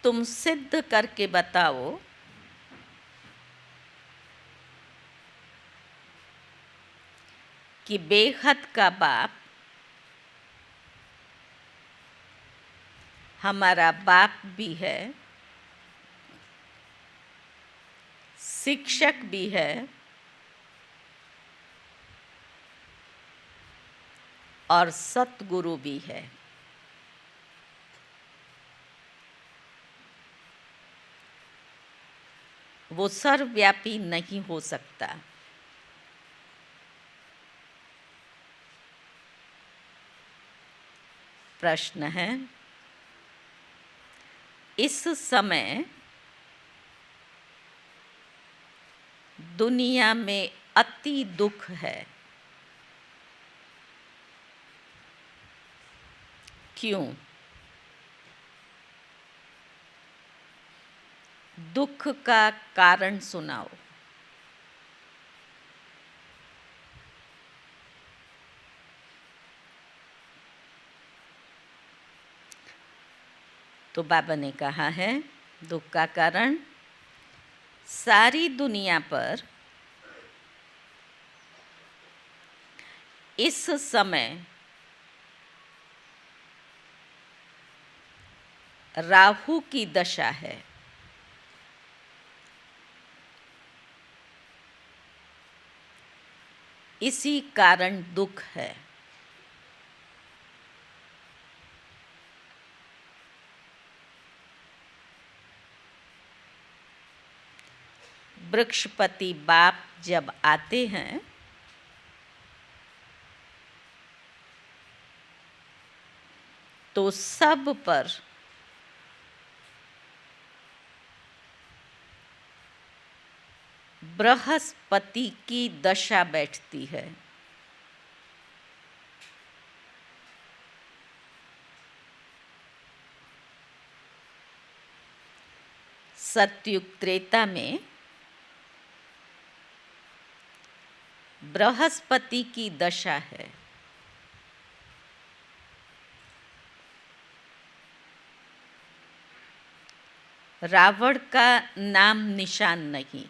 तुम सिद्ध करके बताओ कि बेहद का बाप हमारा बाप भी है, शिक्षक भी है और सतगुरु भी है। वो सर्वव्यापी नहीं हो सकता। प्रश्न है, इस समय दुनिया में अति दुख है, क्यों? दुख का कारण सुनाओ। तो बाबा ने कहा है, दुख का कारण सारी दुनिया पर इस समय राहु की दशा है। इसी कारण दुख है। वृक्षपति बाप जब आते हैं तो सब पर बृहस्पति की दशा बैठती है। सतयुग त्रेता में बृहस्पति की दशा है। रावण का नाम निशान नहीं।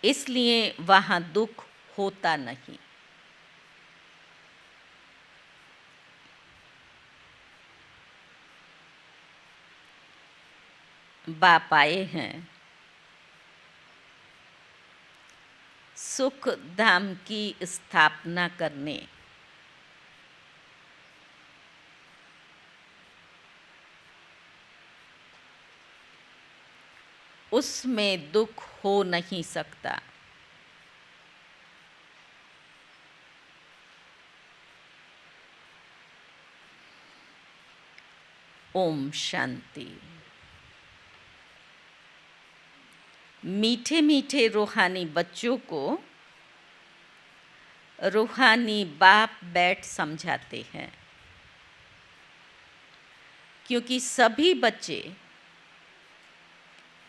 इसलिए वहाँ दुख होता नहीं। बाप आए हैं सुख धाम की स्थापना करने। उसमें दुख हो नहीं सकता। ओम शांति। मीठे मीठे रूहानी बच्चों को रूहानी बाप बैठ समझाते हैं, क्योंकि सभी बच्चे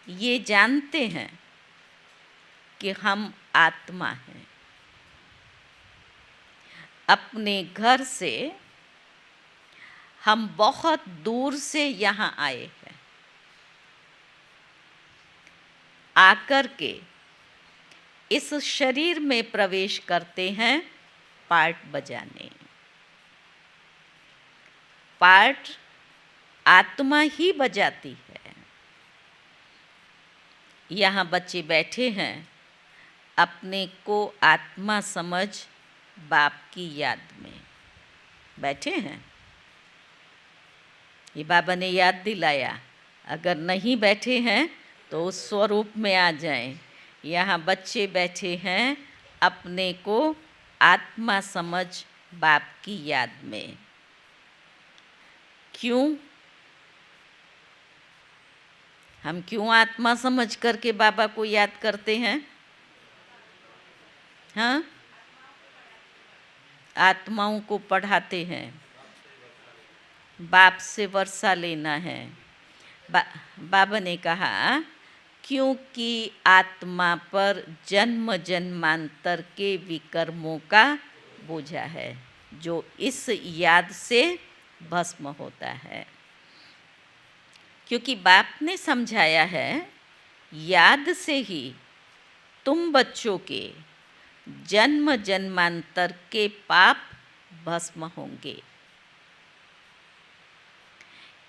ये जानते हैं कि हम आत्मा हैं। अपने घर से हम बहुत दूर से यहाँ आए हैं, आकर के इस शरीर में प्रवेश करते हैं पार्ट बजाने। पार्ट आत्मा ही बजाती है। यहाँ बच्चे बैठे हैं, अपने को आत्मा समझ बाप की याद में बैठे हैं। ये बाबा ने याद दिलाया, अगर नहीं बैठे हैं तो उस स्वरूप में आ जाएं। यहाँ बच्चे बैठे हैं, अपने को आत्मा समझ बाप की याद में। क्यों? हम क्यों आत्मा समझ करके बाबा को याद करते हैं? हाँ, आत्माओं को पढ़ाते हैं, बाप से वर्षा लेना है। बाबा ने कहा, क्योंकि आत्मा पर जन्म जन्मांतर के विकर्मों का बोझा है जो इस याद से भस्म होता है। क्योंकि बाप ने समझाया है, याद से ही तुम बच्चों के जन्म जन्मांतर के पाप भस्म होंगे।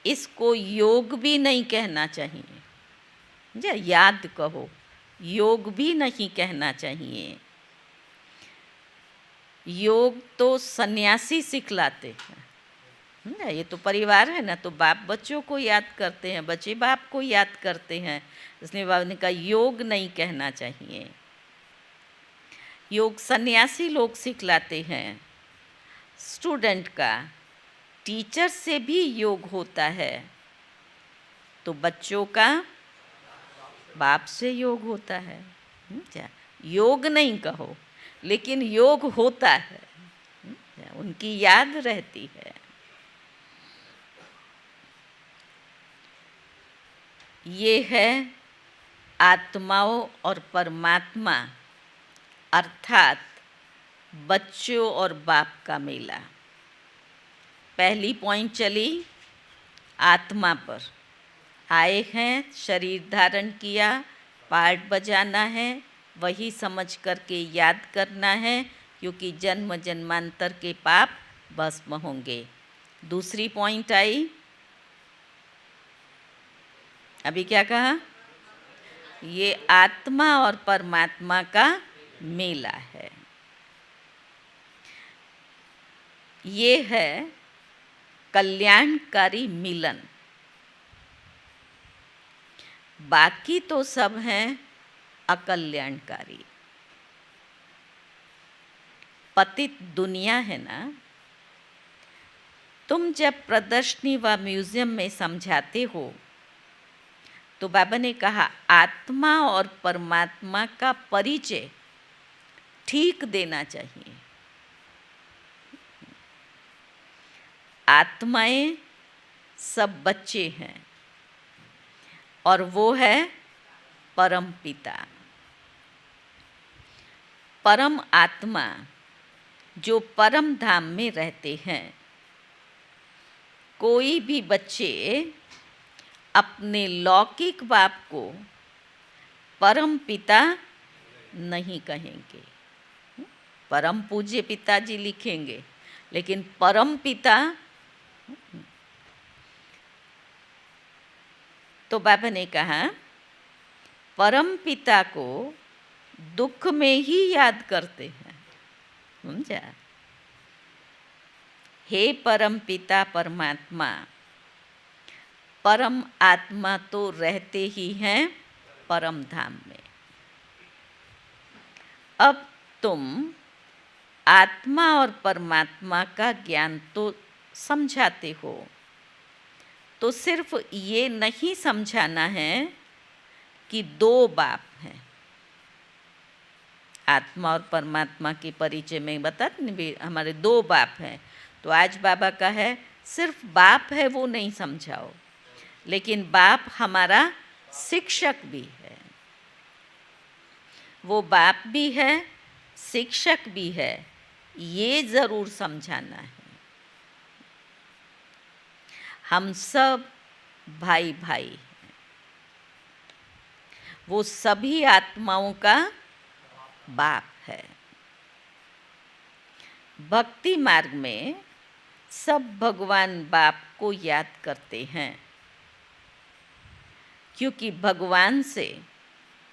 इसको योग भी नहीं कहना चाहिए, या याद कहो, योग भी नहीं कहना चाहिए। योग तो सन्यासी सिखलाते हैं ना, ये तो परिवार है ना, तो बाप बच्चों को याद करते हैं, बच्चे बाप को याद करते हैं, इसलिए बाबा ने कहा योग नहीं कहना चाहिए। योग सन्यासी लोग सिखलाते हैं। स्टूडेंट का टीचर से भी योग होता है, तो बच्चों का बाप से योग होता है। योग नहीं कहो, लेकिन योग होता है, उनकी याद रहती है। ये है आत्माओं और परमात्मा अर्थात बच्चों और बाप का मेला। पहली पॉइंट चली आत्मा पर, आए हैं, शरीर धारण किया, पार्ट बजाना है, वही समझ करके याद करना है, क्योंकि जन्म जन्मांतर के पाप भस्म होंगे। दूसरी पॉइंट आई, अभी क्या कहा? ये आत्मा और परमात्मा का मेला है। ये है कल्याणकारी मिलन। बाकी तो सब हैं अकल्याणकारी। पतित दुनिया है ना। तुम जब प्रदर्शनी व म्यूजियम में समझाते हो, तो बाबा ने कहा आत्मा और परमात्मा का परिचय ठीक देना चाहिए। आत्माएं सब बच्चे हैं और वो है परम पिता। परम आत्मा जो परम धाम में रहते हैं। कोई भी बच्चे अपने लौकिक बाप को परम पिता नहीं कहेंगे। परम पूज्य पिताजी लिखेंगे, लेकिन परम पिता, तो बाबा ने कहा परम पिता को दुख में ही याद करते हैं। समझा? हे परम पिता परमात्मा, परम आत्मा तो रहते ही हैं परम धाम में। अब तुम आत्मा और परमात्मा का ज्ञान तो समझाते हो, तो सिर्फ ये नहीं समझाना है कि दो बाप हैं। आत्मा और परमात्मा के परिचय में बताते नहीं, हमारे दो बाप हैं। तो आज बाबा का है सिर्फ बाप है वो नहीं समझाओ, लेकिन बाप हमारा शिक्षक भी है। वो बाप भी है, शिक्षक भी है, ये ज़रूर समझाना है। हम सब भाई भाई हैं। वो सभी आत्माओं का बाप है। भक्ति मार्ग में सब भगवान बाप को याद करते हैं, क्योंकि भगवान से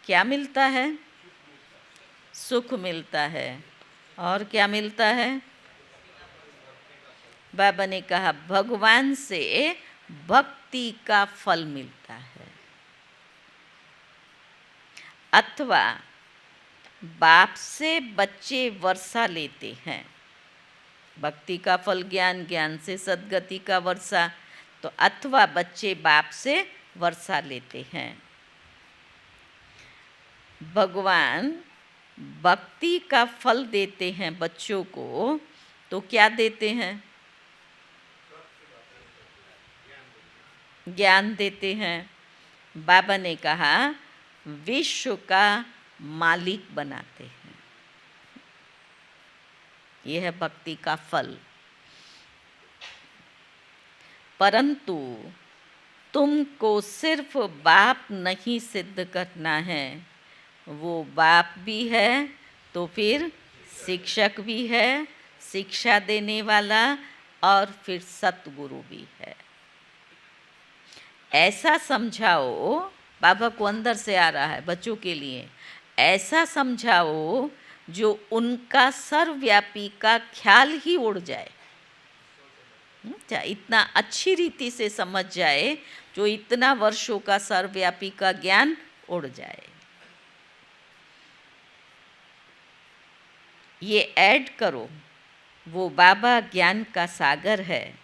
क्या मिलता है? सुख मिलता है। और क्या मिलता है? बाबा ने कहा भगवान से भक्ति का फल मिलता है, अथवा बाप से बच्चे वर्षा लेते हैं। भक्ति का फल ज्ञान, ज्ञान से सद्गति का वर्षा, तो अथवा बच्चे बाप से वर्षा लेते हैं। भगवान भक्ति का फल देते हैं बच्चों को, तो क्या देते हैं? ज्ञान देते हैं। बाबा ने कहा विश्व का मालिक बनाते हैं। यह है भक्ति का फल। परंतु तुमको सिर्फ बाप नहीं सिद्ध करना है, वो बाप भी है तो फिर शिक्षक भी है, शिक्षा देने वाला, और फिर सतगुरु भी है। ऐसा समझाओ, बाबा को अंदर से आ रहा है बच्चों के लिए, ऐसा समझाओ जो उनका सर्वव्यापी का ख्याल ही उड़ जाए। इतना अच्छी रीति से समझ जाए जो इतना वर्षों का सर्वव्यापी का ज्ञान उड़ जाए। ये ऐड करो, वो बाबा ज्ञान का सागर है,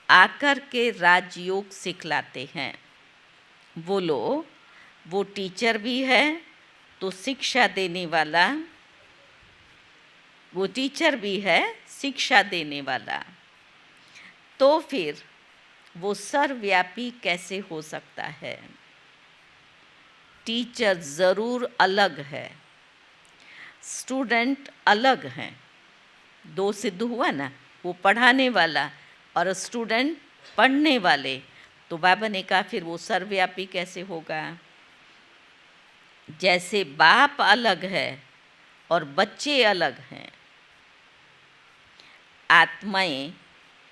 आकर के राजयोग सिखलाते हैं। बोलो, वो टीचर भी है तो शिक्षा देने वाला, वो टीचर भी है शिक्षा देने वाला, तो फिर वो सर्वव्यापी कैसे हो सकता है? टीचर ज़रूर अलग है, स्टूडेंट अलग हैं। दो सिद्ध हुआ ना, वो पढ़ाने वाला और स्टूडेंट पढ़ने वाले। तो बाबा ने कहा फिर वो सर्वव्यापी कैसे होगा? जैसे बाप अलग है और बच्चे अलग हैं, आत्माएं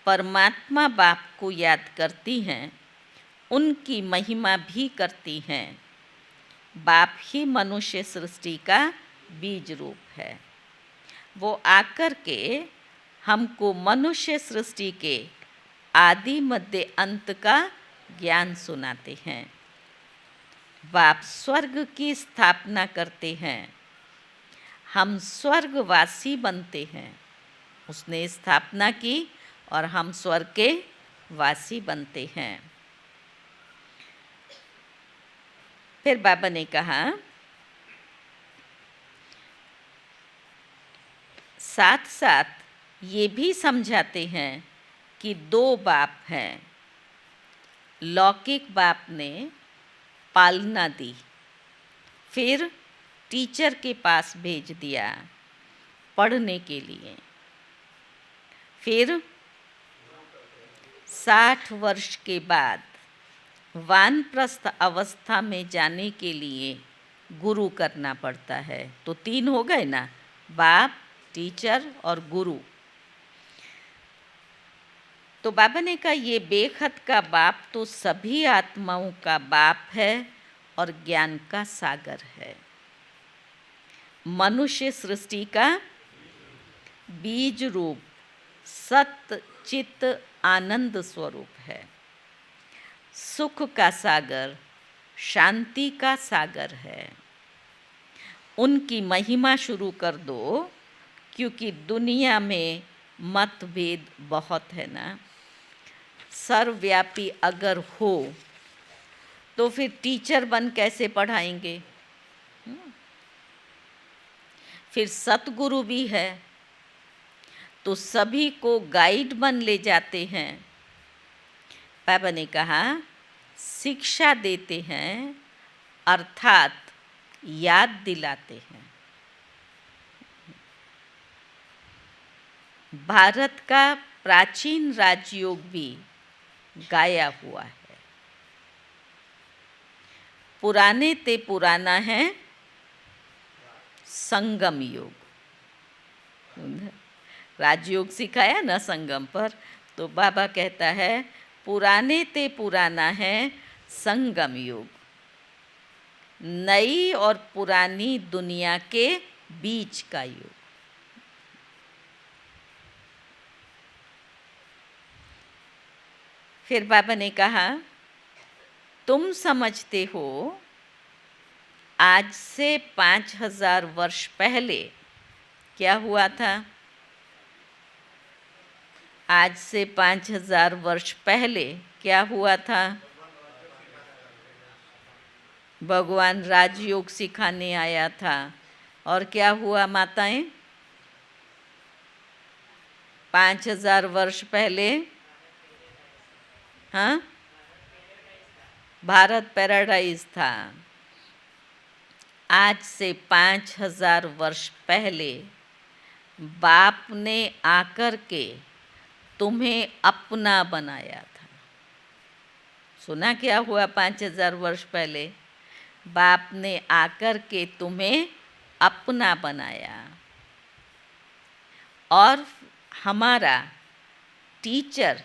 परमात्मा बाप को याद करती हैं, उनकी महिमा भी करती हैं। बाप ही मनुष्य सृष्टि का बीज रूप है। वो आकर के हमको मनुष्य सृष्टि के आदि मध्य अंत का ज्ञान सुनाते हैं। बाप स्वर्ग की स्थापना करते हैं, हम स्वर्गवासी बनते हैं। उसने स्थापना की और हम स्वर्ग के वासी बनते हैं। फिर बाबा ने कहा, साथ साथ ये भी समझाते हैं कि दो बाप हैं। लौकिक बाप ने पालना दी, फिर टीचर के पास भेज दिया पढ़ने के लिए, फिर 60 वर्ष के बाद वानप्रस्थ अवस्था में जाने के लिए गुरु करना पड़ता है। तो 3 हो गए ना, बाप, टीचर और गुरु। तो बाबा ने कहा ये बेखत का बाप तो सभी आत्माओं का बाप है और ज्ञान का सागर है। मनुष्य सृष्टि का बीज रूप सत चित आनंद स्वरूप है। सुख का सागर, शांति का सागर है। उनकी महिमा शुरू कर दो, क्योंकि दुनिया में मतभेद बहुत है ना। सर्वव्यापी अगर हो तो फिर टीचर बन कैसे पढ़ाएंगे? फिर सतगुरु भी है तो सभी को गाइड बन ले जाते हैं। बाबा ने कहा शिक्षा देते हैं अर्थात याद दिलाते हैं। भारत का प्राचीन राजयोग भी गाया हुआ है। पुराने ते पुराना है संगम योग। राजयोग सिखाया ना संगम पर, तो बाबा कहता है पुराने ते पुराना है संगम योग। नई और पुरानी दुनिया के बीच का योग। फिर बाबा ने कहा तुम समझते हो आज से 5000 वर्ष पहले क्या हुआ था? आज से 5000 वर्ष पहले क्या हुआ था? भगवान राजयोग सिखाने आया था। और क्या हुआ माताएं? 5000 वर्ष पहले हाँ, भारत पैराडाइज था। आज से 5000 वर्ष पहले बाप ने आकर के तुम्हें अपना बनाया था। सुना क्या हुआ 5000 वर्ष पहले? बाप ने आकर के तुम्हें अपना बनाया और हमारा टीचर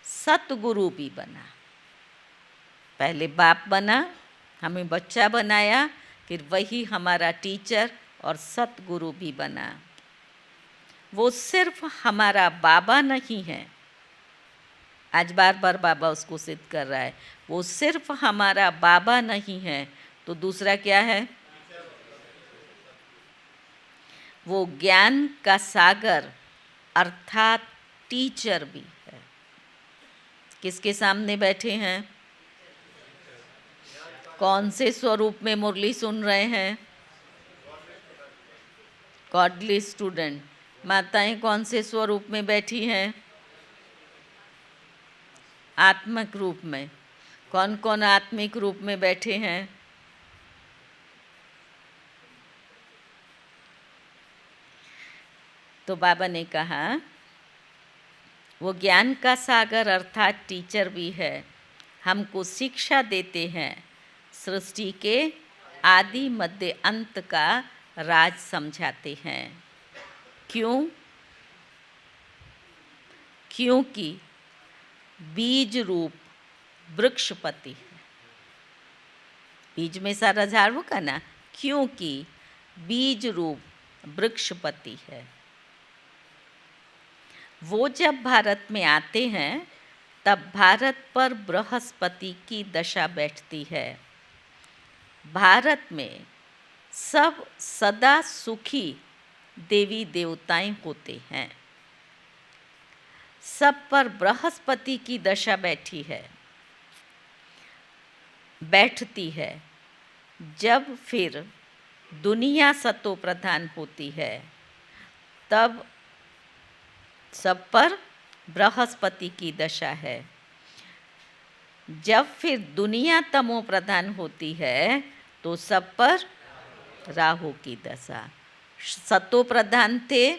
सतगुरु भी बना। पहले बाप बना, हमें बच्चा बनाया, फिर वही हमारा टीचर और सतगुरु भी बना। वो सिर्फ हमारा बाबा नहीं है, आज बार बार बाबा उसको सिद्ध कर रहा है, वो सिर्फ हमारा बाबा नहीं है तो दूसरा क्या है? वो ज्ञान का सागर अर्थात टीचर भी है। किसके सामने बैठे हैं? कौन से स्वरूप में मुरली सुन रहे हैं? Godly student. माताएं कौन से स्वरूप में बैठी हैं? आत्मिक रूप में। कौन कौन आत्मिक रूप में बैठे हैं? तो बाबा ने कहा वो ज्ञान का सागर अर्थात टीचर भी है, हमको शिक्षा देते हैं, सृष्टि के आदि मध्य अंत का राज समझाते हैं। क्यों? क्योंकि बीज रूप वृक्षपति है। बीज में सारा झाड़ का ना, क्योंकि बीज रूप वृक्षपति है। वो जब भारत में आते हैं तब भारत पर बृहस्पति की दशा बैठती है। भारत में सब सदा सुखी देवी देवताएं होते हैं, सब पर बृहस्पति की दशा बैठती है। जब फिर दुनिया सतो प्रधान होती है तब सब पर बृहस्पति की दशा है। जब फिर दुनिया तमो प्रधान होती है तो सब पर राहु की दशा। सतो प्रधान थे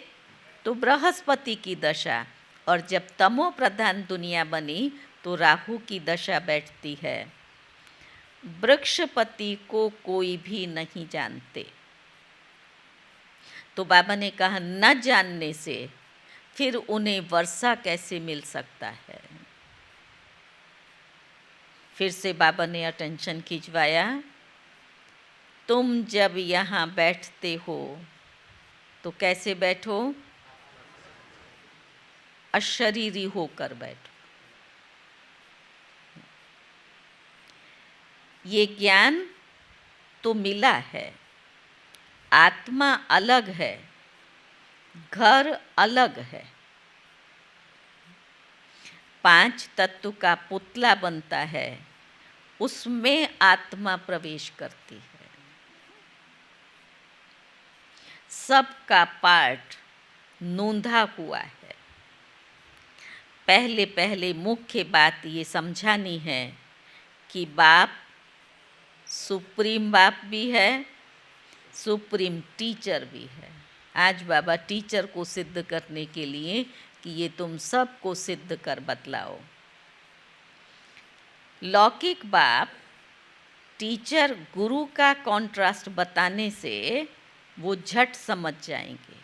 तो बृहस्पति की दशा, और जब तमो प्रधान दुनिया बनी तो राहु की दशा बैठती है। वृक्षपति को कोई भी नहीं जानते। तो बाबा ने कहा न जानने से फिर उन्हें वर्षा कैसे मिल सकता है। फिर से बाबा ने अटेंशन खिंचवाया, तुम जब यहाँ बैठते हो तो कैसे बैठो? अशरीरी होकर बैठो। ये ज्ञान तो मिला है, आत्मा अलग है, घर अलग है। 5 तत्व का पुतला बनता है, उसमें आत्मा प्रवेश करती है। सबका पार्ट नोंधा हुआ है। पहले पहले मुख्य बात ये समझानी है कि बाप सुप्रीम बाप भी है, सुप्रीम टीचर भी है। आज बाबा टीचर को सिद्ध करने के लिए कि ये तुम सबको सिद्ध कर बतलाओ। लौकिक बाप टीचर गुरु का कॉन्ट्रास्ट बताने से वो झट समझ जाएंगे।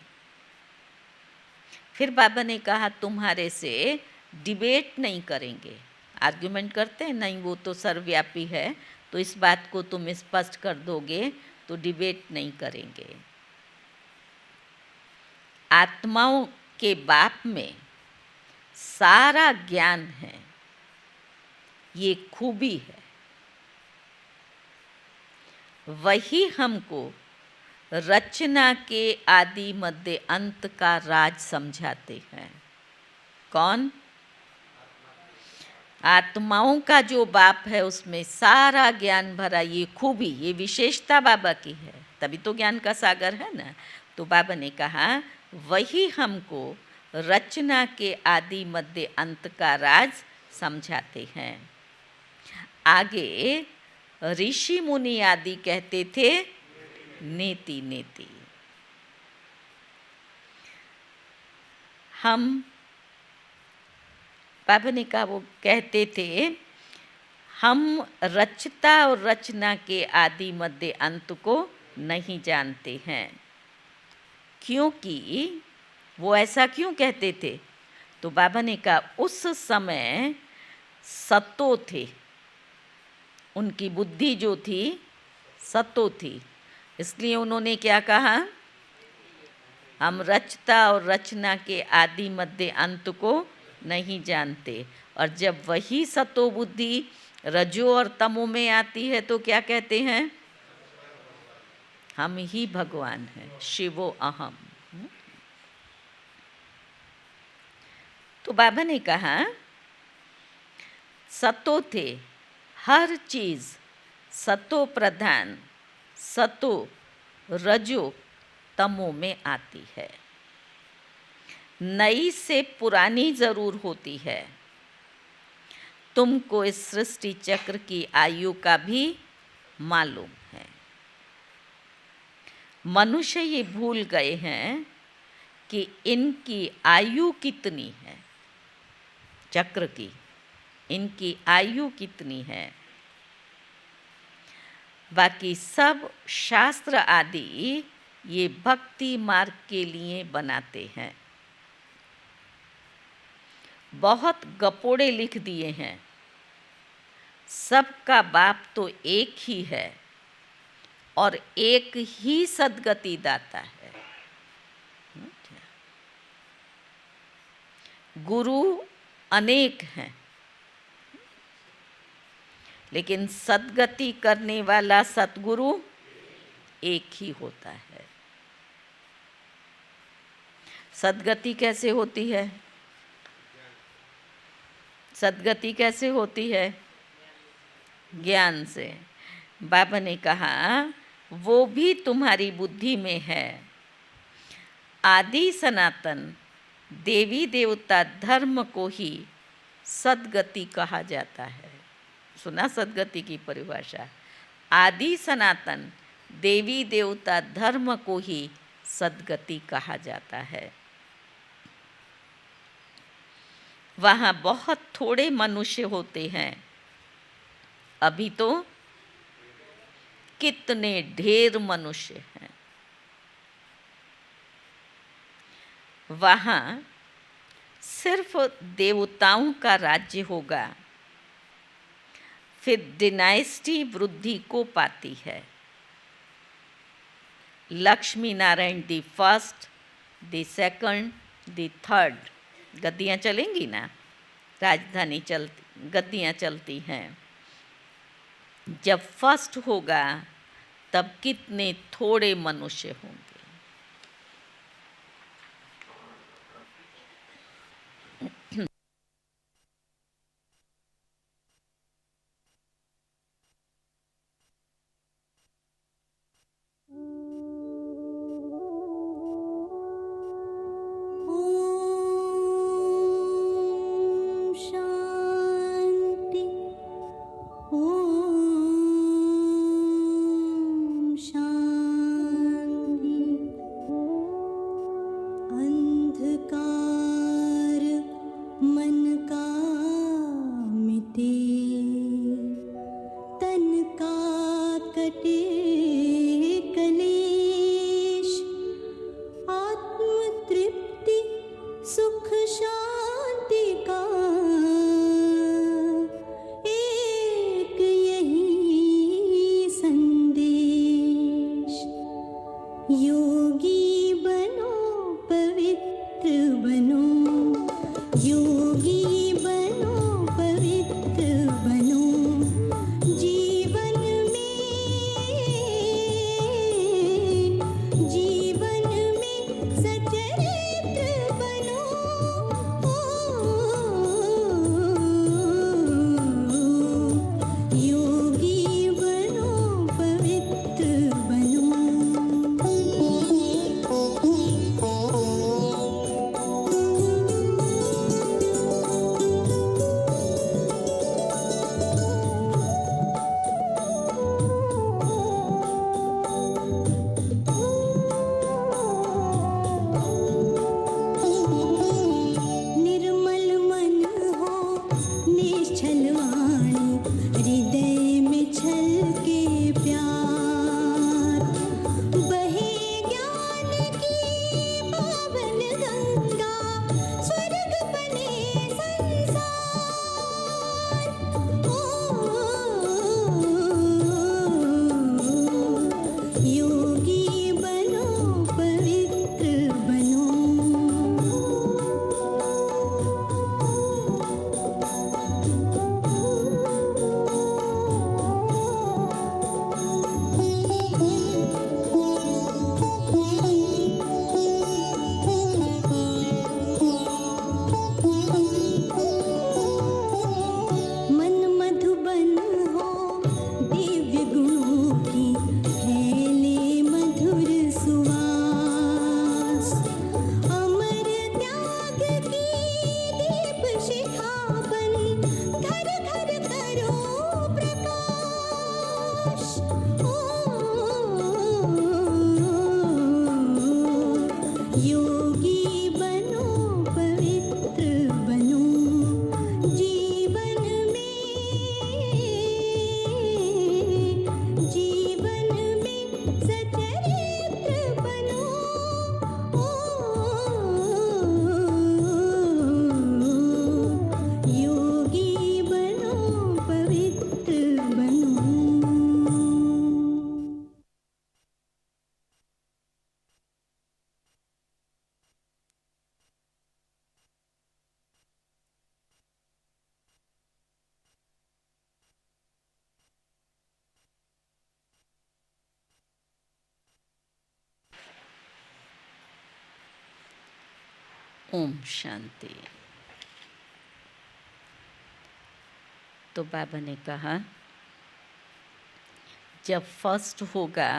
फिर बाबा ने कहा तुम्हारे से डिबेट नहीं करेंगे। आर्ग्यूमेंट करते हैं नहीं, वो तो सर्वव्यापी है, तो इस बात को तुम स्पष्ट कर दोगे तो डिबेट नहीं करेंगे। आत्माओं के बाप में सारा ज्ञान है, ये खूबी है। वही हमको रचना के आदि मध्य अंत का राज समझाते हैं। कौन? आत्माओं का जो बाप है उसमें सारा ज्ञान भरा, ये खूबी, ये विशेषता बाबा की है, तभी तो ज्ञान का सागर है ना। तो बाबा ने कहा वही हमको रचना के आदि मध्य अंत का राज समझाते हैं। आगे ऋषि मुनि आदि कहते थे नेति नेति। हम बाबा ने कहा, वो कहते थे, हम रचता और रचना के आदि मध्य अंत को नहीं जानते हैं। क्योंकि वो ऐसा क्यों कहते थे? तो बाबा ने कहा उस समय सतो थे, उनकी बुद्धि जो थी सतो थी, इसलिए उन्होंने क्या कहा, हम रचता और रचना के आदि मध्य अंत को नहीं जानते। और जब वही सतो बुद्धि रजो और तमो में आती है तो क्या कहते हैं, हम ही भगवान हैं, शिवो अहम। तो बाबा ने कहा सतो थे, हर चीज़ सतो प्रधान, सतो रजो तमो में आती है। नई से पुरानी ज़रूर होती है। तुमको इस सृष्टि चक्र की आयु का भी मालूम है। मनुष्य ये भूल गए हैं कि इनकी आयु कितनी है, चक्र की इनकी आयु कितनी है। बाकी सब शास्त्र आदि ये भक्ति मार्ग के लिए बनाते हैं। बहुत गपोड़े लिख दिए हैं, सबका बाप तो एक ही है और एक ही सद्गति दाता है। गुरु अनेक हैं, लेकिन सद्गति करने वाला सतगुरु एक ही होता है। सद्गति कैसे होती है? सद्गति कैसे होती है? ज्ञान से। बाबा ने कहा वो भी तुम्हारी बुद्धि में है। आदि सनातन देवी देवता धर्म को ही सद्गति कहा जाता है। सुना सद्गति की परिभाषा? आदि सनातन देवी देवता धर्म को ही सद्गति कहा जाता है। वहाँ बहुत थोड़े मनुष्य होते हैं, अभी तो कितने ढेर मनुष्य हैं। वहाँ सिर्फ देवताओं का राज्य होगा, फिर डिनाइस्टी वृद्धि को पाती है। Lakshmi Narayan the first, the second, the third, गद्दियाँ चलेंगी ना, राजधानी चलती, गद्दियाँ चलती हैं। जब फर्स्ट होगा तब कितने थोड़े मनुष्य होंगे। शांति। योगी बनो पवित्र बनो जीवन में सचरित्र बनो योगी बनो पवित्र बनो। ओम शांति। तो बाबा ने कहा जब फर्स्ट होगा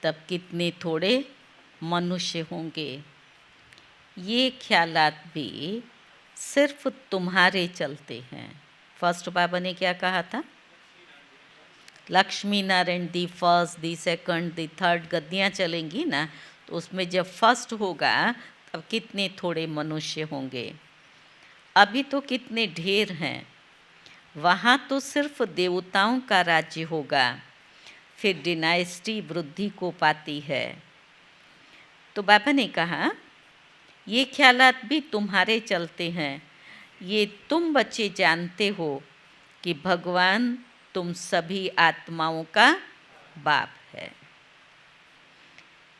तब कितने थोड़े मनुष्य होंगे। ये ख्यालात भी सिर्फ तुम्हारे चलते हैं। फर्स्ट बाबा ने क्या कहा था? Lakshmi Narayan the first, the second, the third गद्दियाँ चलेंगी ना, तो उसमें जब फर्स्ट होगा तब कितने थोड़े मनुष्य होंगे। अभी तो कितने ढेर हैं। वहाँ तो सिर्फ देवताओं का राज्य होगा, फिर डिनाइस्टी वृद्धि को पाती है। तो बाबा ने कहा ये ख्यालात भी तुम्हारे चलते हैं। ये तुम बच्चे जानते हो कि भगवान तुम सभी आत्माओं का बाप है।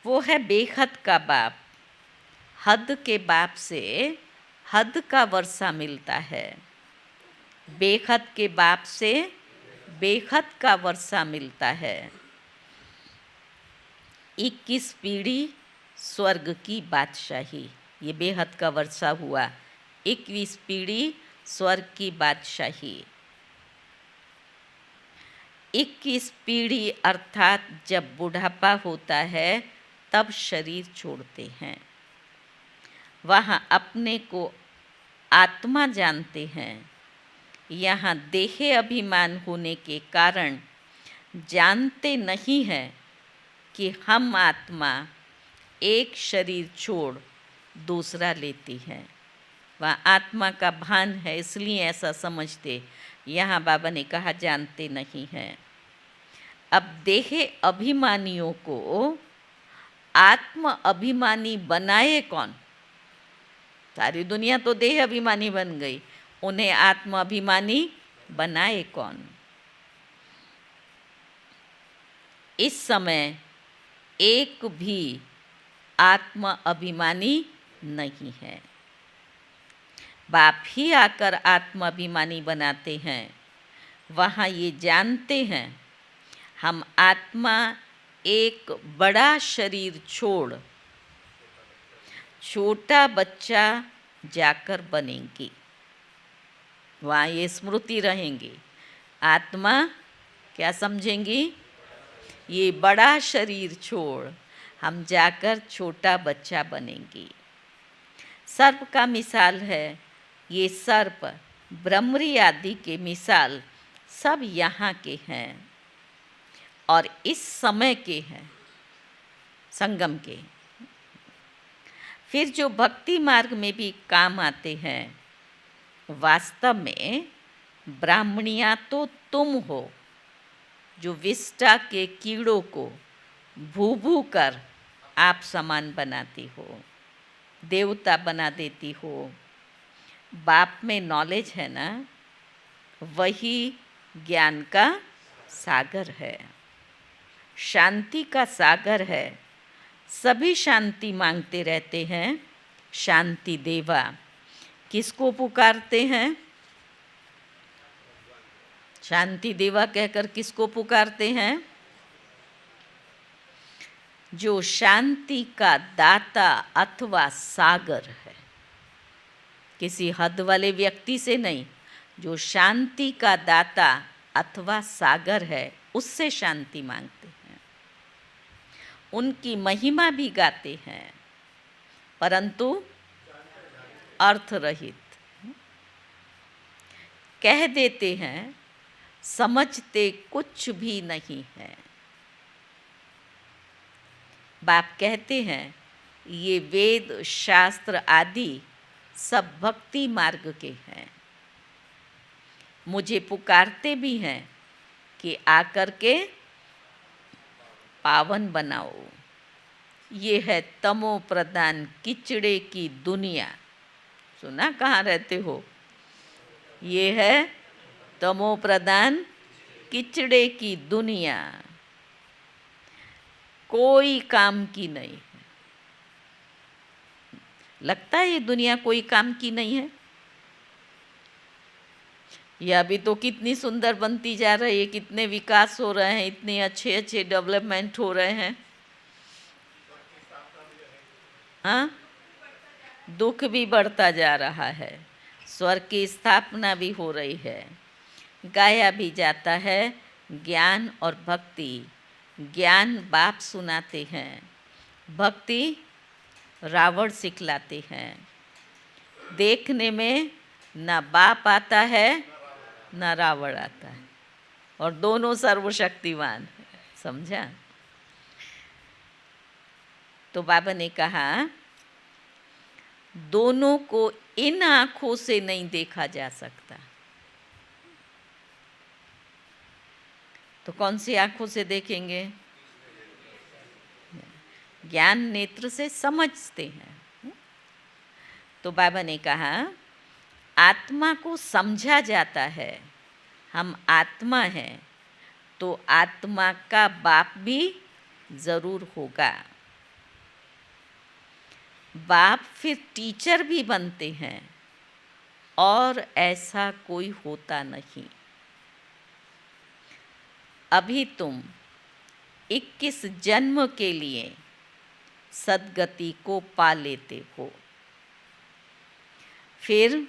वो है बेहद का बाप। हद के बाप से हद का वर्षा मिलता है। बेहद के बाप से बेहद का वर्षा मिलता है। 21 पीढ़ी स्वर्ग की बादशाही, ये बेहद का वर्षा हुआ। 21 पीढ़ी स्वर्ग की बादशाही। 21 पीढ़ी अर्थात जब बुढ़ापा होता है तब शरीर छोड़ते हैं। वहाँ अपने को आत्मा जानते हैं। यहाँ देहे अभिमान होने के कारण जानते नहीं हैं कि हम आत्मा एक शरीर छोड़ दूसरा लेती है। वहाँ आत्मा का भान है, इसलिए ऐसा समझते। यहाँ बाबा ने कहा जानते नहीं हैं। अब देहे अभिमानियों को आत्म अभिमानी बनाए कौन? सारी दुनिया तो देह अभिमानी बन गई, उन्हें आत्म अभिमानी बनाए कौन? इस समय एक भी आत्म अभिमानी नहीं है। बाप ही आकर आत्म अभिमानी बनाते हैं। वहाँ ये जानते हैं हम आत्मा एक बड़ा शरीर छोड़ छोटा बच्चा जाकर बनेंगी। वहाँ ये स्मृति रहेंगी। आत्मा क्या समझेंगी? ये बड़ा शरीर छोड़ हम जाकर छोटा बच्चा बनेंगी। सर्प का मिसाल है। ये सर्प ब्रह्मरी आदि के मिसाल सब यहाँ के हैं और इस समय के हैं, संगम के। फिर जो भक्ति मार्ग में भी काम आते हैं, वास्तव में ब्राह्मणियाँ तो तुम हो जो विष्टा के कीड़ों को भू भू कर आप समान बनाती हो, देवता बना देती हो। बाप में नॉलेज है ना, वही ज्ञान का सागर है, शांति का सागर है। सभी शांति मांगते रहते हैं। शांति देवा किसको पुकारते हैं? शांति देवा कहकर किसको पुकारते हैं? जो शांति का दाता अथवा सागर है। किसी हद वाले व्यक्ति से नहीं, जो शांति का दाता अथवा सागर है, उससे शांति मांगते हैं। उनकी महिमा भी गाते हैं, परंतु अर्थ रहित कह देते हैं, समझते कुछ भी नहीं है। बाप कहते हैं ये वेद शास्त्र आदि सब भक्ति मार्ग के हैं। मुझे पुकारते भी हैं कि आकर के पावन बनाओ। ये है तमो प्रधान किचड़े की दुनिया। सुना कहाँ रहते हो? ये है तमो प्रधान किचड़े की दुनिया, कोई काम की नहीं है। लगता है ये दुनिया कोई काम की नहीं है? ये अभी तो कितनी सुंदर बनती जा रही है, कितने विकास हो रहे हैं, इतने अच्छे अच्छे डेवलपमेंट हो रहे हैं। हाँ, दुख भी बढ़ता जा रहा है, स्वर्ग की स्थापना भी हो रही है, गाया भी जाता है ज्ञान और भक्ति। ज्ञान बाप सुनाते हैं, भक्ति रावण सिखलाते हैं। देखने में ना बाप आता है ना रावण आता है, और दोनों सर्वशक्तिवान है। समझा? तो बाबा ने कहा दोनों को इन आँखों से नहीं देखा जा सकता। तो कौन सी आँखों से देखेंगे? ज्ञान नेत्र से समझते हैं। तो बाबा ने कहा आत्मा को समझा जाता है, हम आत्मा हैं, तो आत्मा का बाप भी ज़रूर होगा। बाप फिर टीचर भी बनते हैं, और ऐसा कोई होता नहीं। अभी तुम 21 जन्म के लिए सद्गति को पा लेते हो, फिर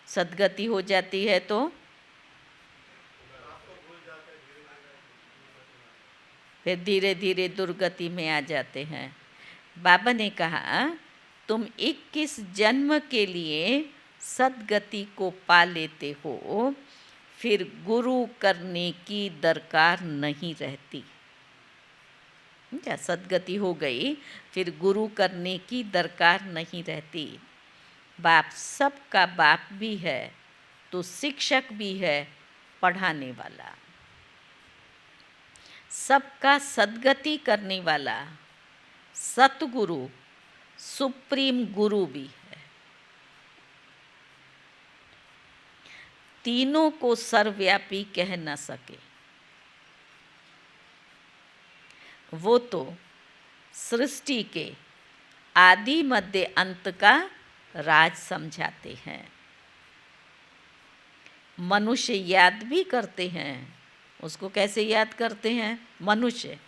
सद्गति हो जाती है तो फिर धीरे धीरे दुर्गति में आ जाते हैं। बाबा ने कहा तुम 21 जन्म के लिए सद्गति को पा लेते हो, फिर गुरु करने की दरकार नहीं रहती। क्या सद्गति हो गई, फिर गुरु करने की दरकार नहीं रहती। बाप सबका बाप भी है, तो शिक्षक भी है, पढ़ाने वाला। सबका सद्गति करने वाला सतगुरु सुप्रीम गुरु भी है। तीनों को सर्वव्यापी कह न सके, वो तो सृष्टि के आदि मध्य अंत का राज समझाते हैं। मनुष्य याद भी करते हैं, उसको कैसे याद करते हैं? मनुष्य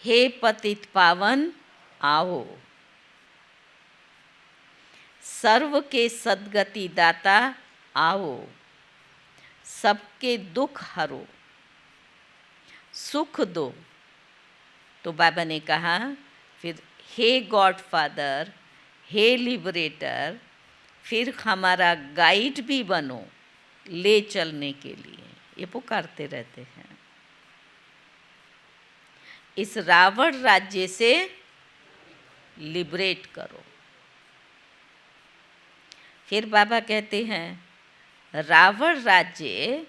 हे पतित पावन आओ, सर्व के सद्गति दाता आओ, सबके दुख हरो, सुख दो। तो बाबा ने कहा फिर हे गॉड फादर, हे लिबरेटर, फिर हमारा गाइड भी बनो ले चलने के लिए। ये पुकारते रहते हैं। इस रावण राज्य से लिबरेट करो। फिर बाबा कहते हैं रावण राज्य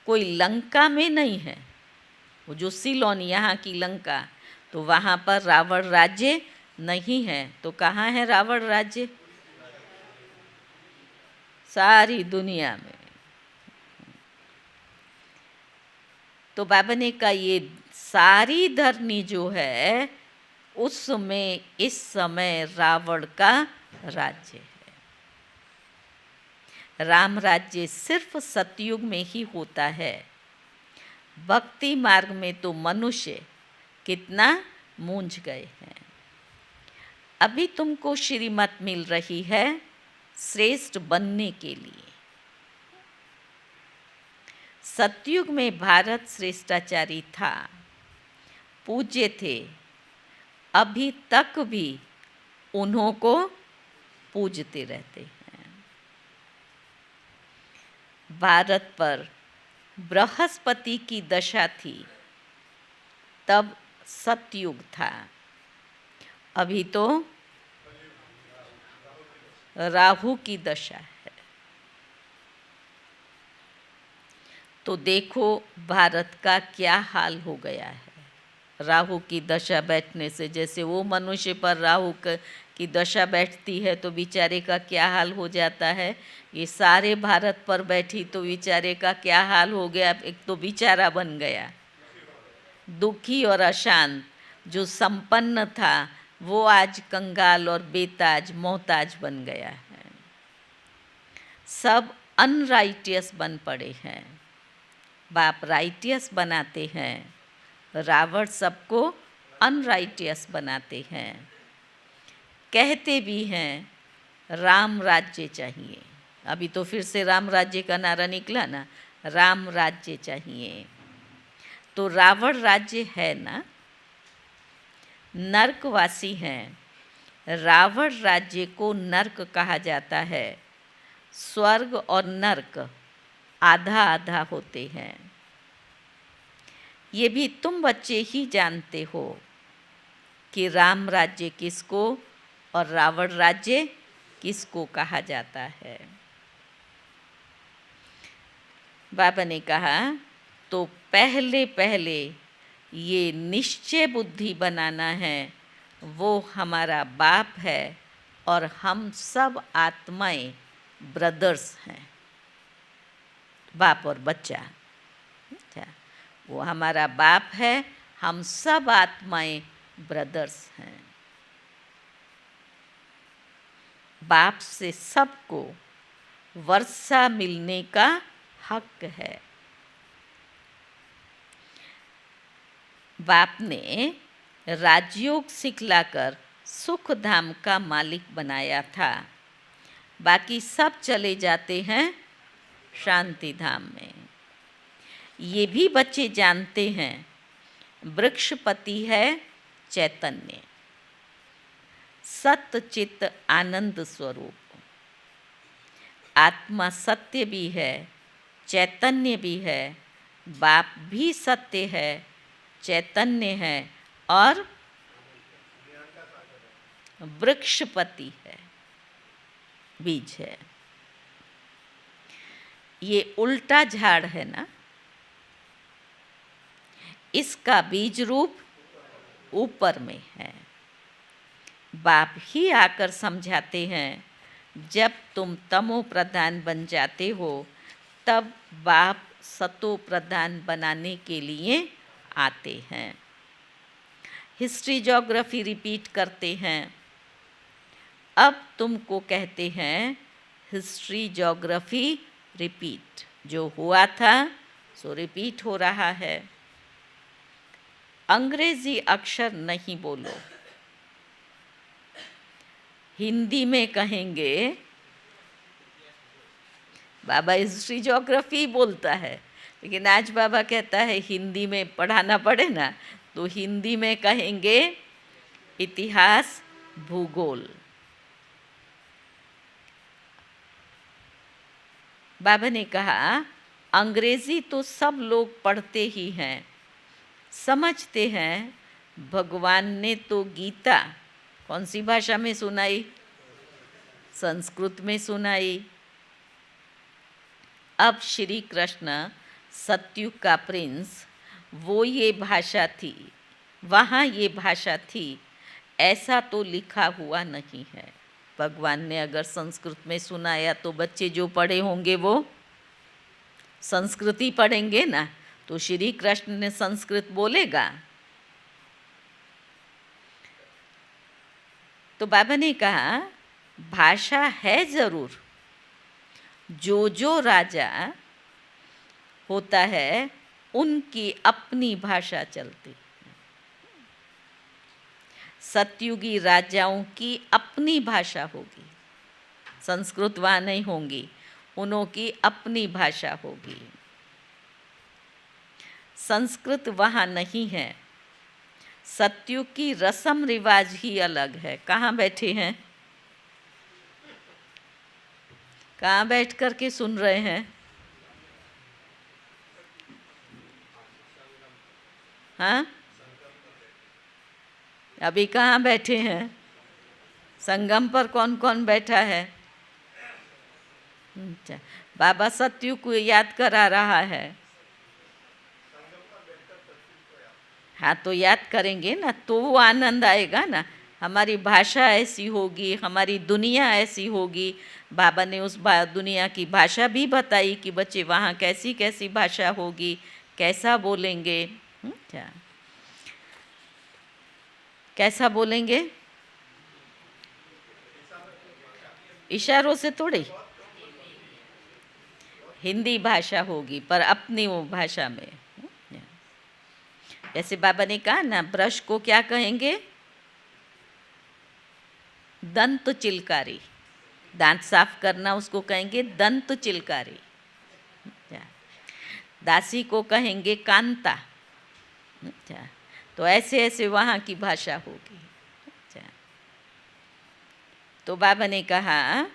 कोई लंका में नहीं है। वो जो सिलोन यहाँ की लंका, तो वहाँ पर रावण राज्य नहीं है। तो कहाँ है रावण राज्य? सारी दुनिया में। तो बाबा ने कहा ये सारी धरनी जो है उसमें इस समय रावण का राज्य है। राम राज्य सिर्फ सतयुग में ही होता है। भक्ति मार्ग में तो मनुष्य कितना मूंझ गए हैं। अभी तुमको श्रीमत मिल रही है श्रेष्ठ बनने के लिए। सतयुग में भारत श्रेष्ठाचारी था, पूज्य थे, अभी तक भी उन्हों को पूजते रहते हैं। भारत पर बृहस्पति की दशा थी, तब सतयुग था। अभी तो राहु की दशा है। तो देखो भारत का क्या हाल हो गया है राहु की दशा बैठने से। जैसे वो मनुष्य पर राहु की दशा बैठती है तो बेचारे का क्या हाल हो जाता है, ये सारे भारत पर बैठी तो बेचारे का क्या हाल हो गया। एक तो बेचारा बन गया, दुखी और अशांत। जो संपन्न था वो आज कंगाल और बेताज मोहताज बन गया है। सब अनराइटियस बन पड़े हैं। बाप राइटियस बनाते हैं, रावण सबको अनराइटियस बनाते हैं। कहते भी हैं राम राज्य चाहिए। अभी तो फिर से राम राज्य का नारा निकला ना, राम राज्य चाहिए। तो रावण राज्य है ना, नरकवासी हैं। रावण राज्य को नरक कहा जाता है। स्वर्ग और नरक आधा आधा होते हैं। ये भी तुम बच्चे ही जानते हो कि राम राज्य किसको और रावण राज्य किसको कहा जाता है। बाबा ने कहा तो पहले पहले ये निश्चय बुद्धि बनाना है, वो हमारा बाप है और हम सब आत्माएं ब्रदर्स हैं। बाप और बच्चा, अच्छा, वो हमारा बाप है, हम सब आत्माएं ब्रदर्स हैं। बाप से सबको वर्षा मिलने का हक है। बाप ने राजयोग सिखलाकर सुख धाम का मालिक बनाया था। बाकी सब चले जाते हैं शांति धाम में। ये भी बच्चे जानते हैं वृक्षपति है चैतन्य, सत्य चित्त आनंद स्वरूप। आत्मा सत्य भी है, चैतन्य भी है। बाप भी सत्य है, चैतन्य है और वृक्षपति है, बीज है। ये उल्टा झाड़ है ना, इसका बीज रूप ऊपर में है। बाप ही आकर समझाते हैं जब तुम तमो प्रधान बन जाते हो तब बाप सतो प्रधान बनाने के लिए आते हैं। हिस्ट्री ज्योग्राफी रिपीट करते हैं। अब तुमको कहते हैं हिस्ट्री ज्योग्राफी रिपीट। जो हुआ था सो रिपीट हो रहा है। अंग्रेजी अक्षर नहीं बोलो, हिंदी में कहेंगे। बाबा हिस्ट्री ज्योग्राफी बोलता है, लेकिन आज बाबा कहता है हिंदी में पढ़ाना पड़े ना, तो हिंदी में कहेंगे इतिहास भूगोल। बाबा ने कहा अंग्रेजी तो सब लोग पढ़ते ही हैं, समझते हैं। भगवान ने तो गीता कौन सी भाषा में सुनाई? संस्कृत में सुनाई। अब श्री कृष्ण सतयुग का प्रिंस, वो ये भाषा थी, वहाँ ये भाषा थी, ऐसा तो लिखा हुआ नहीं है। भगवान ने अगर संस्कृत में सुनाया तो बच्चे जो पढ़े होंगे वो संस्कृत ही पढ़ेंगे ना, तो श्री कृष्ण ने संस्कृत बोलेगा। तो बाबा ने कहा भाषा है ज़रूर, जो जो राजा होता है उनकी अपनी भाषा चलती। सतयुगी राजाओं की अपनी भाषा होगी, संस्कृत वहाँ नहीं होंगी, उन्हों की अपनी भाषा होगी। संस्कृत वहाँ नहीं है। सतयुग की रस्म रिवाज ही अलग है। कहाँ बैठे हैं? कहाँ बैठ कर के सुन रहे हैं? हाँ, अभी कहाँ बैठे हैं? संगम पर कौन कौन बैठा है? अच्छा, बाबा सत्यु को याद करा रहा है। हाँ, तो याद करेंगे ना तो वो आनंद आएगा ना। हमारी भाषा ऐसी होगी, हमारी दुनिया ऐसी होगी। बाबा ने उस दुनिया की भाषा भी बताई कि बच्चे वहाँ कैसी कैसी भाषा होगी, कैसा बोलेंगे। अच्छा, कैसा बोलेंगे? इशारों से थोड़ी, हिंदी भाषा होगी पर अपनी वो भाषा में। जैसे बाबा ने कहा ना, ब्रश को क्या कहेंगे? दंत चिलकारी। दांत साफ करना उसको कहेंगे दंत चिलकारी। दासी को कहेंगे कांता। अच्छा, तो ऐसे ऐसे वहाँ की भाषा होगी। अच्छा, तो बाबा ने कहा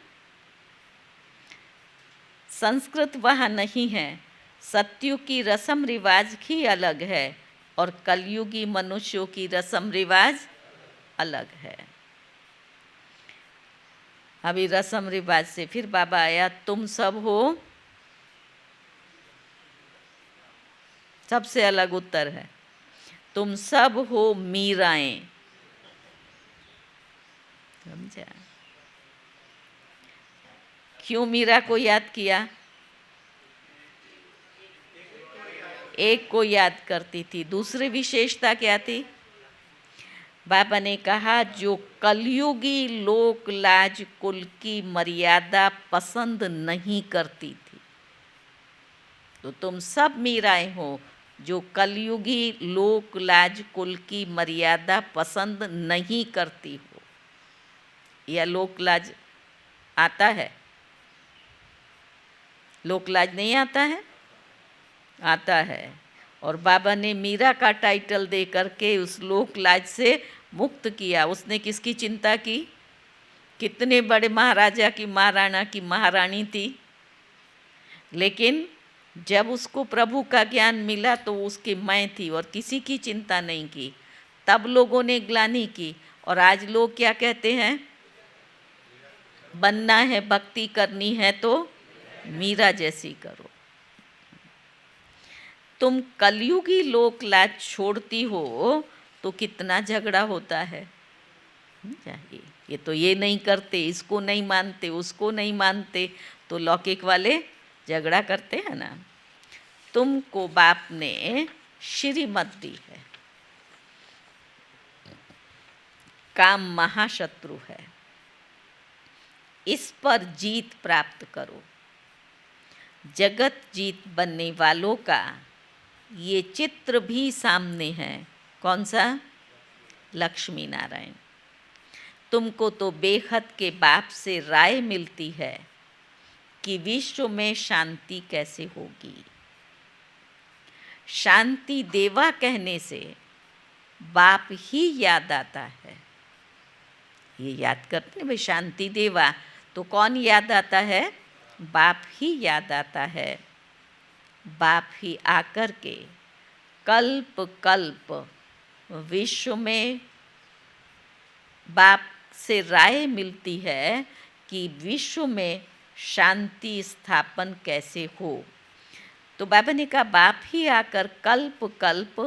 संस्कृत वहाँ नहीं है, सत्यु की रस्म रिवाज ही अलग है और कलयुगी मनुष्यों की रस्म रिवाज अलग है। अभी रस्म रिवाज से फिर बाबा आया, तुम सब हो, सबसे अलग उत्तर है, तुम सब हो मीराएं। समझा? क्यों मीरा को याद किया? एक को याद करती थी। दूसरी विशेषता क्या थी? बाबा ने कहा जो कलयुगी लोक लाज कुल की मर्यादा पसंद नहीं करती थी, तो तुम सब मीराएं हो जो कलयुगी लोक लाज कुल की मर्यादा पसंद नहीं करती हो। या लोक लाज आता है? लोक लाज नहीं आता है? आता है। और बाबा ने मीरा का टाइटल दे करके उस लोक लाज से मुक्त किया। उसने किसकी चिंता की? कितने बड़े महाराजा की, महाराणा की महारानी थी, लेकिन जब उसको प्रभु का ज्ञान मिला तो उसकी मैं थी और किसी की चिंता नहीं की। तब लोगों ने ग्लानि की। और आज लोग क्या कहते हैं? बनना है, भक्ति करनी है तो मीरा जैसी करो। तुम कलयुगी लोक लाज छोड़ती हो तो कितना झगड़ा होता है। ये तो ये नहीं करते, इसको नहीं मानते, उसको नहीं मानते, तो लौकिक वाले झगड़ा करते हैं ना। तुमको बाप ने श्रीमत दी है। काम महाशत्रु है, इस पर जीत प्राप्त करो। जगत जीत बनने वालों का ये चित्र भी सामने है। कौन सा? लक्ष्मी नारायण। तुमको तो बेहद के बाप से राय मिलती है कि विश्व में शांति कैसे होगी। शांति देवा कहने से बाप ही याद आता है। ये याद करते हैं भाई, शांति देवा, तो कौन याद आता है? बाप ही याद आता है। बाप ही आकर के कल्प कल्प विश्व में बाप से राय मिलती है कि विश्व में शांति स्थापन कैसे हो। तो बाबा ने कहा बाप ही आकर कल्प कल्प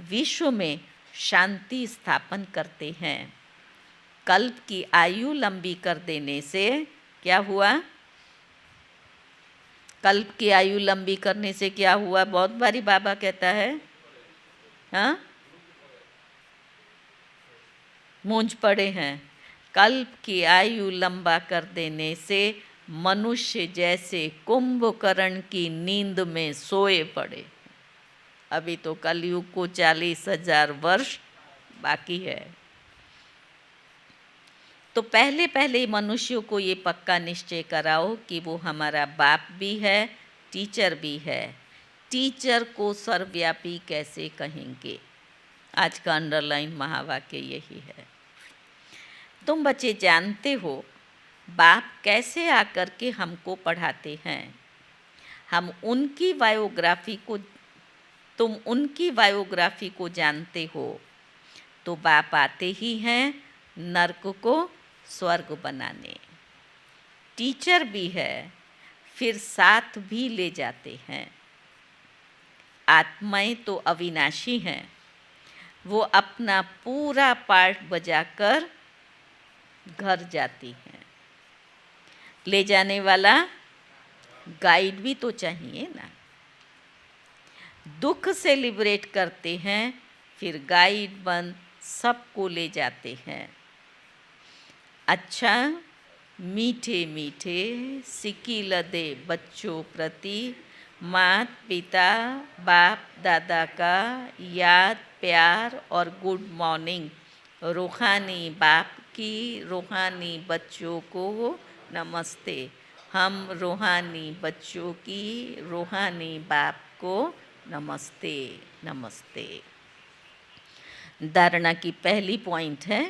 विश्व में शांति स्थापन करते हैं। कल्प की आयु लंबी कर देने से क्या हुआ? कल्प की आयु लंबी करने से क्या हुआ? बहुत बारी बाबा कहता है, हाँ, मूंझ पड़े हैं। कल्प की आयु लंबा कर देने से मनुष्य जैसे कुंभकर्ण की नींद में सोए पड़े। अभी तो कलयुग को 40,000 वर्ष बाकी है। तो पहले पहले मनुष्यों को ये पक्का निश्चय कराओ कि वो हमारा बाप भी है, टीचर भी है। टीचर को सर्वव्यापी कैसे कहेंगे? आज का अंडरलाइन महावाक्य यही है। तुम बच्चे जानते हो बाप कैसे आकर के हमको पढ़ाते हैं। हम उनकी बायोग्राफी को, तुम उनकी बायोग्राफी को जानते हो। तो बाप आते ही हैं नर्क को स्वर्ग बनाने। टीचर भी है, फिर साथ भी ले जाते हैं। आत्माएं तो अविनाशी हैं, वो अपना पूरा पार्ट बजाकर घर जाती हैं। ले जाने वाला गाइड भी तो चाहिए ना। दुख से लिबरेट करते हैं, फिर गाइड बन सबको ले जाते हैं। अच्छा मीठे मीठे सिक्की लदे बच्चों प्रति मात पिता बाप दादा का याद प्यार और गुड मॉर्निंग। रूहानी बाप की रूहानी बच्चों को नमस्ते। हम रूहानी बच्चों की रूहानी बाप को नमस्ते नमस्ते। धारणा की पहली पॉइंट है,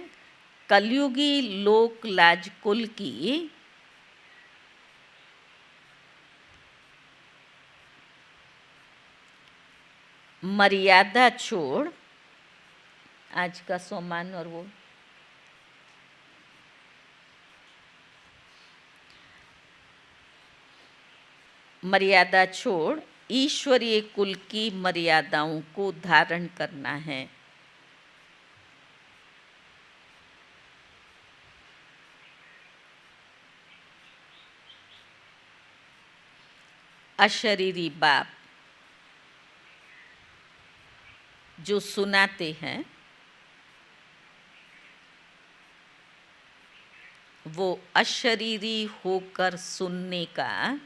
कलयुगी लोक लाज कुल की मर्यादा छोड़। आज का सोमान और वो मर्यादा छोड़ ईश्वरीय कुल की मर्यादाओं को धारण करना है। अशरीरी बाप जो सुनाते हैं वो अशरीरी होकर सुनने का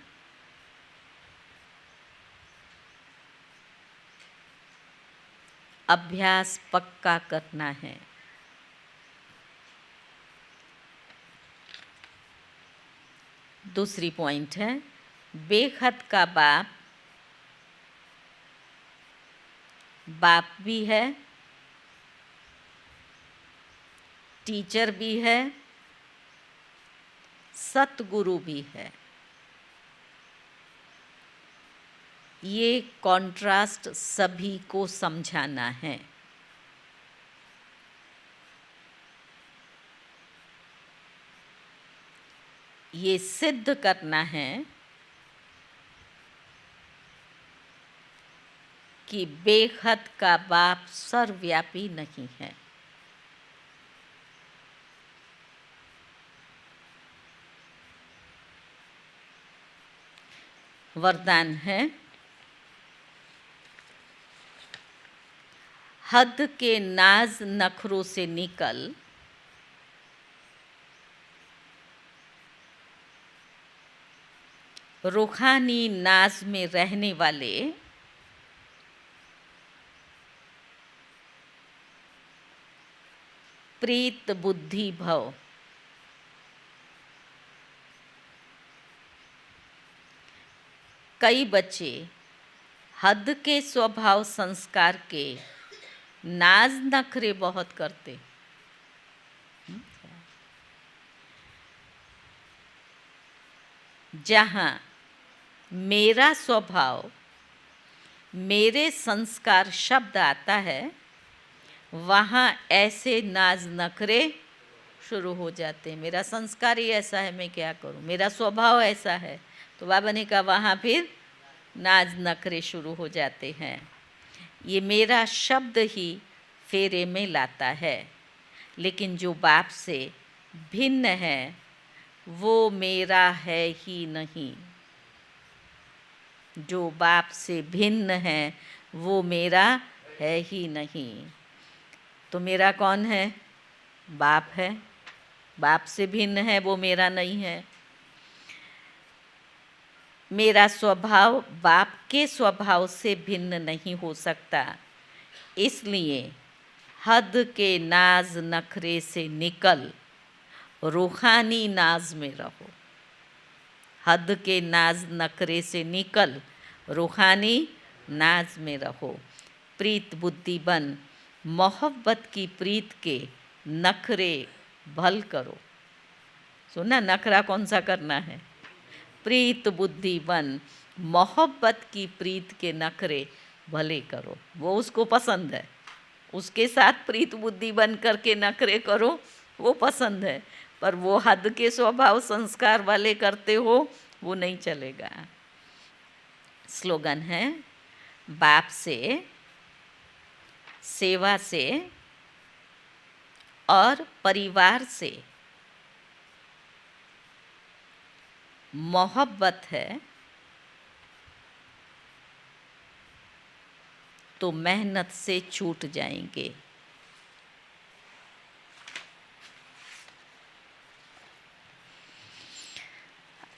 अभ्यास पक्का करना है। दूसरी पॉइंट है, बेखत का बाप बाप भी है, टीचर भी है, सतगुरु भी है। ये कॉन्ट्रास्ट सभी को समझाना है। ये सिद्ध करना है कि बेखत का बाप सर्वव्यापी नहीं है। वरदान है, हद के नाज नखरों से निकल रूहानी नाज में रहने वाले प्रीत बुद्धि भव। कई बच्चे हद के स्वभाव संस्कार के नाज नखरे बहुत करते। जहाँ मेरा स्वभाव मेरे संस्कार शब्द आता है, वहाँ ऐसे नाज नखरे शुरू हो जाते हैं। मेरा संस्कार ही ऐसा है, मैं क्या करूँ, मेरा स्वभाव ऐसा है। तो बाबा ने कहा वहाँ फिर नाज नखरे शुरू हो जाते हैं। ये मेरा शब्द ही फेरे में लाता है, लेकिन जो बाप से भिन्न है वो मेरा है ही नहीं। जो बाप से भिन्न है वो मेरा है ही नहीं। तो मेरा कौन है? बाप है। बाप से भिन्न है वो मेरा नहीं है। मेरा स्वभाव बाप के स्वभाव से भिन्न नहीं हो सकता। इसलिए हद के नाज नखरे से निकल रूहानी नाज में रहो। हद के नाज नखरे से निकल रूहानी नाज में रहो। प्रीत बुद्धि बन मोहब्बत की प्रीत के नखरे भल करो। सुना, नखरा कौन सा करना है? प्रीत बुद्धि बन मोहब्बत की प्रीत के नखरे भले करो। वो उसको पसंद है, उसके साथ प्रीत बुद्धि बन करके नखरे करो, वो पसंद है, पर वो हद के स्वभाव संस्कार वाले करते हो, वो नहीं चलेगा। स्लोगन है, बाप से, सेवा से और परिवार से मोहब्बत है तो मेहनत से छूट जाएंगे।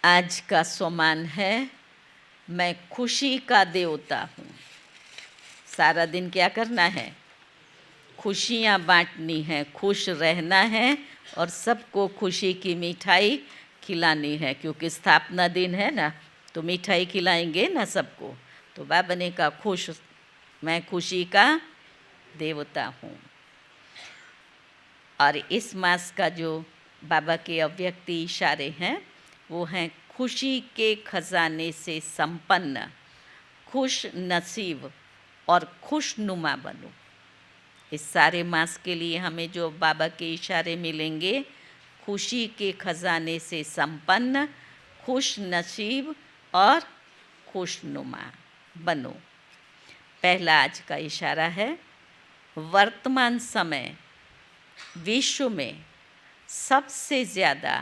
आज का सम्मान है, मैं खुशी का देवता हूँ। सारा दिन क्या करना है? खुशियाँ बांटनी है, खुश रहना है और सबको खुशी की मिठाई खिलानी है, क्योंकि स्थापना दिन है ना, तो मिठाई खिलाएंगे ना सबको। तो बाबा ने कहा मैं खुशी का देवता हूँ। और इस मास का जो बाबा के अव्यक्ति इशारे हैं वो हैं, खुशी के खजाने से संपन्न, खुश नसीब और खुशनुमा बनो। इस सारे मास के लिए हमें जो बाबा के इशारे मिलेंगे, खुशी के खजाने से संपन्न, खुश नसीब और खुशनुमा बनो। पहला आज का इशारा है, वर्तमान समय विश्व में सबसे ज़्यादा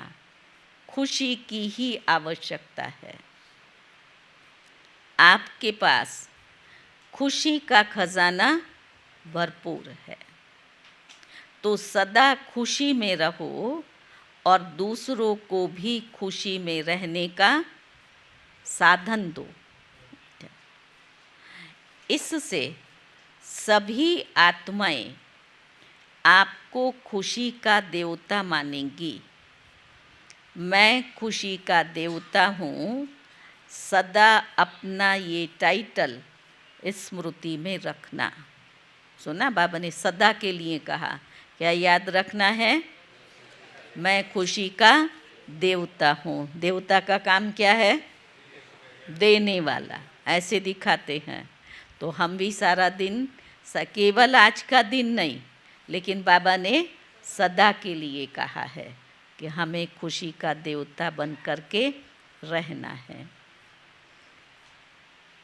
खुशी की ही आवश्यकता है। आपके पास खुशी का खजाना भरपूर है, तो सदा खुशी में रहो और दूसरों को भी खुशी में रहने का साधन दो। इससे सभी आत्माएं आपको खुशी का देवता मानेंगी। मैं खुशी का देवता हूँ, सदा अपना ये टाइटल स्मृति में रखना। सुना, बाबा ने सदा के लिए कहा, क्या याद रखना है? मैं खुशी का देवता हूँ। देवता का काम क्या है? देने वाला। ऐसे दिखाते हैं। तो हम भी सारा दिन, केवल आज का दिन नहीं, लेकिन बाबा ने सदा के लिए कहा है कि हमें खुशी का देवता बन करके रहना है।